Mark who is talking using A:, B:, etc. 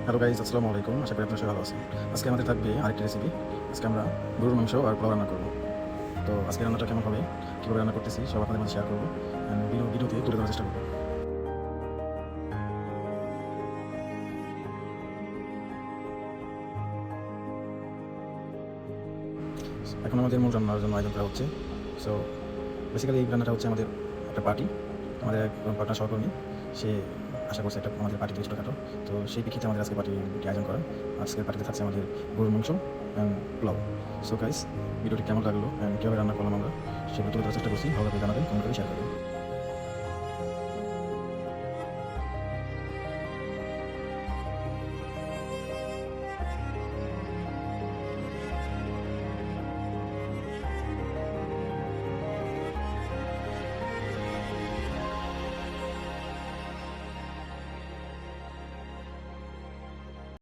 A: Hello guys, আসসালামু আলাইকুম। আশা করি আপনারা সবাই ভালো আছেন। আজকে আমাদের থাকবে আরেকটি রেসিপি। আজকে আমরা গরুর মাংস আর পোলাও রান্না করবো। তো আজকে রান্নাটা কেমন হবে, কীভাবে রান্না করতেছি সব আপনাদের মধ্যে শেয়ার করবো। ভিডিওতে তুলে ধরার চেষ্টা করবো। এখন আমাদের মূল রান্নার জন্য আয়োজন করা হচ্ছে। সো বেসিক্যালি এই রান্নাটা হচ্ছে আমাদের একটা পার্টি। আমাদের এক পার্টনার সহকর্মী, সে আশা করছে একটা আমাদের পার্টি থেকে ছোটোখাটো। তো সেই প্রেক্ষিতে আমাদের আজকে পার্টিটি আয়োজন করা। আজকের পার্টিতে থাকছে আমাদের গরুর মাংস অ্যান্ড পোলাও। সো গাইস, ভিডিওটি কেমন লাগলো অ্যান্ড কীভাবে রান্না করলাম আমরা সেগুলো তুলে ধরার চেষ্টা করছি। ভালো লাগলে জানাবেন, কমেন্ট করে শেয়ার করবেন।